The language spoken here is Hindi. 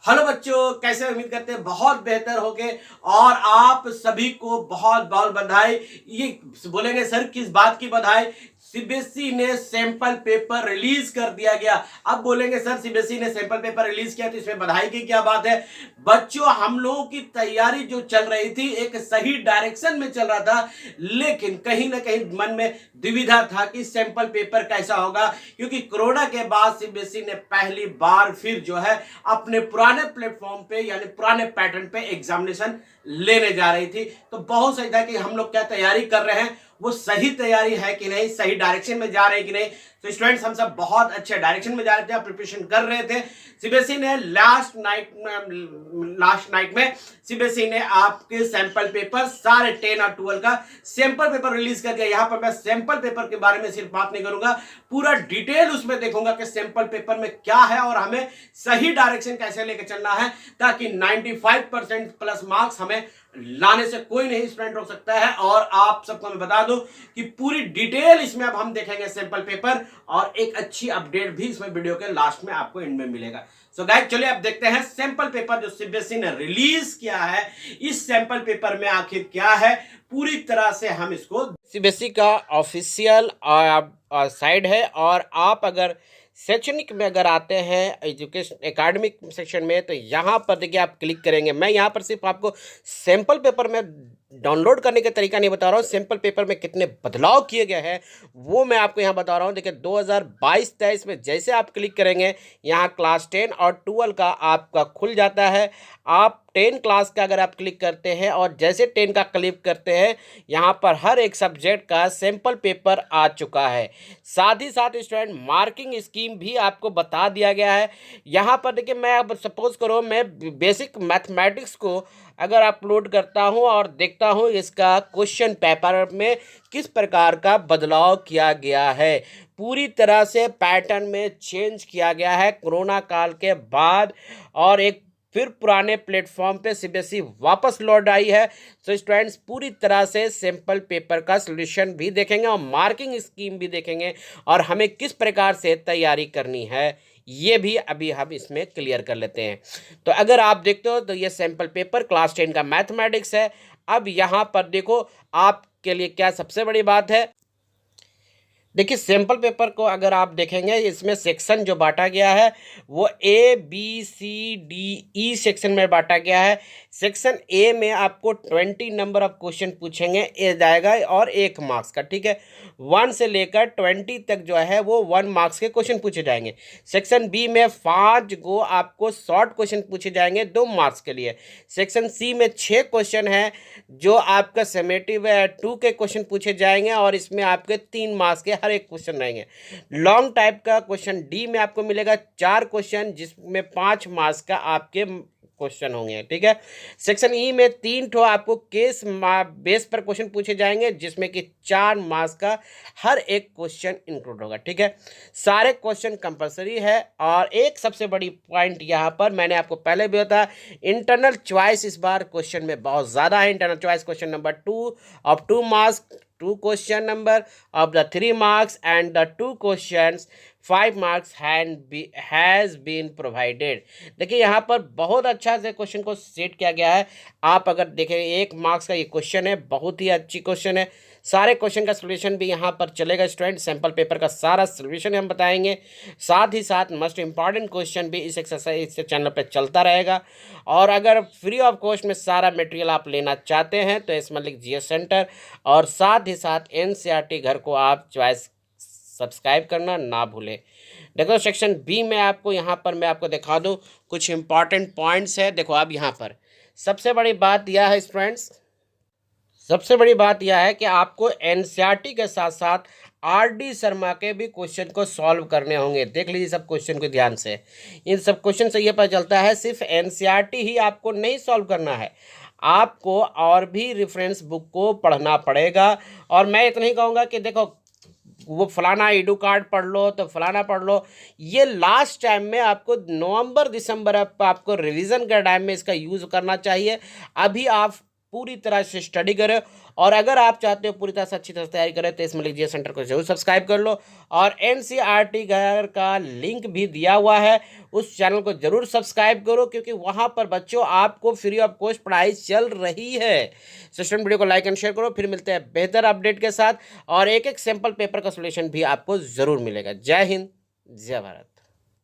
हेलो बच्चों, कैसे उम्मीद करते हैं बहुत बेहतर होगे। और आप सभी को बहुत बहुत बधाई। ये बोलेंगे सर किस बात की बधाई? सीबीएसई ने सैंपल पेपर रिलीज कर दिया गया। अब बोलेंगे सर सीबीएसई ने सैंपल पेपर रिलीज किया तो इसमें बधाई की क्या बात है? बच्चों, हम लोगों की तैयारी जो चल रही थी एक सही डायरेक्शन में चल रहा था, लेकिन कहीं ना कहीं मन में दुविधा था कि सैंपल पेपर कैसा होगा, क्योंकि कोरोना के बाद सीबीएसई ने पहली बार फिर जो है अपने पुराने प्लेटफॉर्म पे यानी पुराने पैटर्न पे एग्जामिनेशन लेने जा रही थी। तो बहुत सही था कि हम लोग क्या तैयारी कर रहे हैं वो सही तैयारी है कि नहीं, सही डायरेक्शन में जा रहे हैं कि नहीं। तो स्टूडेंट्स, हम सब बहुत अच्छे डायरेक्शन में जा रहे थे, प्रिपरेशन कर रहे थे। सीबीएसई ने लास्ट नाइट में सीबीएसई ने आपके सैंपल पेपर सारे 10 और 12 का सैंपल पेपर रिलीज कर दिया। यहां पर मैं सैंपल पेपर के बारे में सिर्फ बात नहीं करूंगा, पूरा डिटेल उसमें देखूंगा कि सैंपल पेपर में क्या है और हमें सही डायरेक्शन कैसे लेकर चलना है, ताकि 95% प्लस मार्क्स हमें लाने से कोई नहीं स्टूडेंट रोक सकता है। और आप सबको मैं बता दूं कि पूरी डिटेल इसमें अब हम देखेंगे सैंपल पेपर, और एक अच्छी अपडेट भी इसमें वीडियो के लास्ट में आपको एंड में मिलेगा। सो गाइस, चलिए अब देखते हैं सैंपल पेपर जो सीबीएसई ने रिलीज किया है। इस सैंपल पेपर में आखिर क्या है, पूरी तरह से हम इसको सीबीएसई का ऑफिशियल साइड है। और आप अगर शैक्षणिक में अगर आते हैं एजुकेशन एकेडमिक सेक्शन में, तो यहाँ पर देखिए आप क्लिक करेंगे। मैं यहाँ पर सिर्फ आपको सैंपल पेपर में डाउनलोड करने का तरीका नहीं बता रहा हूँ, सैंपल पेपर में कितने बदलाव किए गए हैं वो मैं आपको यहाँ बता रहा हूँ। देखिए 2022-23 में जैसे आप क्लिक करेंगे, यहाँ क्लास 10 और 12 का आपका खुल जाता है। आप 10 क्लास का अगर आप क्लिक करते हैं और जैसे 10 का क्लिक करते हैं, यहाँ पर हर एक सब्जेक्ट का सैंपल पेपर आ चुका है। साथ ही साथ स्टूडेंट मार्किंग स्कीम भी आपको बता दिया गया है। यहाँ पर देखिए, मैं अब सपोज करो मैं बेसिक मैथमेटिक्स को अगर अपलोड करता हूँ और देखता हूँ इसका क्वेश्चन पेपर में किस प्रकार का बदलाव किया गया है, पूरी तरह से पैटर्न में चेंज किया गया है कोरोना काल के बाद, और एक फिर पुराने प्लेटफॉर्म पे सीबीएसई वापस लौट आई है। तो स्टूडेंट्स पूरी तरह से सैंपल पेपर का सॉल्यूशन भी देखेंगे और मार्किंग स्कीम भी देखेंगे, और हमें किस प्रकार से तैयारी करनी है ये भी अभी हम इसमें क्लियर कर लेते हैं। तो अगर आप देखते हो तो ये सैंपल पेपर क्लास 10 का मैथमेटिक्स है। अब यहाँ पर देखो आपके लिए क्या सबसे बड़ी बात है। देखिए सैंपल पेपर को अगर आप देखेंगे, इसमें सेक्शन जो बांटा गया है वो ABCDE सेक्शन में बांटा गया है। सेक्शन ए में आपको 20 नंबर ऑफ क्वेश्चन पूछेंगे ए जाएगा और 1 मार्क्स का, ठीक है। 1 से लेकर 20 तक जो है वो 1 मार्क्स के क्वेश्चन पूछे जाएंगे। सेक्शन बी में 5 गो आपको शॉर्ट क्वेश्चन पूछे जाएंगे 2 मार्क्स के लिए। सेक्शन सी में 6 क्वेश्चन है जो आपका समेटिव 2 के क्वेश्चन पूछे जाएंगे, और इसमें आपके 3 मार्क्स के हर एक क्वेश्चन रहेंगे। लॉन्ग टाइप का क्वेश्चन डी में आपको मिलेगा 4 क्वेश्चन, जिसमें 5 मार्क्स का आपके क्वेश्चन होंगे, ठीक है। सेक्शन ई में 3 ठो आपको केस बेस पर क्वेश्चन पूछे जाएंगे, जिसमें कि 4 मार्क्स का हर एक क्वेश्चन इंक्लूड होगा, ठीक है। सारे क्वेश्चन कंपलसरी है। और एक सबसे बड़ी पॉइंट यहाँ पर मैंने आपको पहले भी बताया, इंटरनल चॉइस इस बार क्वेश्चन में बहुत ज़्यादा है। Internal choice question number 2 of 2 marks, 2 question number of the 3 marks and the 2 questions 5 marks has been provided। देखिए यहाँ पर बहुत अच्छा से क्वेश्चन को सेट किया गया है। आप अगर देखें 1 मार्क्स का ये क्वेश्चन है, बहुत ही अच्छी क्वेश्चन है। सारे क्वेश्चन का सोल्यूशन भी यहाँ पर चलेगा स्टूडेंट, सैंपल पेपर का सारा सोल्यूशन हम बताएंगे। साथ ही साथ मोस्ट इंपॉर्टेंट क्वेश्चन भी इस एक्सरसाइज इस चैनल पर चलता रहेगा। और अगर फ्री ऑफ कॉस्ट में सारा मटेरियल आप लेना चाहते हैं तो एस मलिक जीएस सेंटर और साथ ही साथ एनसीईआरटी घर को आप चॉइस सब्सक्राइब करना ना भूलें। देखो सेक्शन बी में आपको यहाँ पर मैं आपको दिखा दूँ कुछ इंपॉर्टेंट पॉइंट्स है। देखो अब यहाँ पर सबसे बड़ी बात यह है स्टूडेंट्स, सबसे बड़ी बात यह है कि आपको एनसीईआरटी के साथ साथ आरडी शर्मा के भी क्वेश्चन को सॉल्व करने होंगे। देख लीजिए सब क्वेश्चन को ध्यान से, इन सब क्वेश्चन से ये पता चलता है सिर्फ एनसीईआरटी ही आपको नहीं सॉल्व करना है, आपको और भी रेफरेंस बुक को पढ़ना पड़ेगा। और मैं इतना ही कहूँगा कि देखो वो फलाना एडू कार्ड पढ़ लो तो फलाना पढ़ लो, ये लास्ट टाइम में आपको नवंबर दिसंबर आपको रिवीजन के टाइम में इसका यूज़ करना चाहिए। अभी आप पूरी तरह से स्टडी करें। और अगर आप चाहते हो पूरी तरह से अच्छी तरह से तैयारी करें तो इसमें लिखिए सेंटर को जरूर सब्सक्राइब कर लो। और एनसीईआरटी घर का लिंक भी दिया हुआ है, उस चैनल को जरूर सब्सक्राइब करो, क्योंकि वहां पर बच्चों आपको फ्री ऑफ कॉस्ट पढ़ाई चल रही है। स्टूडेंट वीडियो को लाइक एंड शेयर करो। फिर मिलते हैं बेहतर अपडेट के साथ और एक एक सैंपल पेपर का सोल्यूशन भी आपको जरूर मिलेगा। जय हिंद, जय भारत।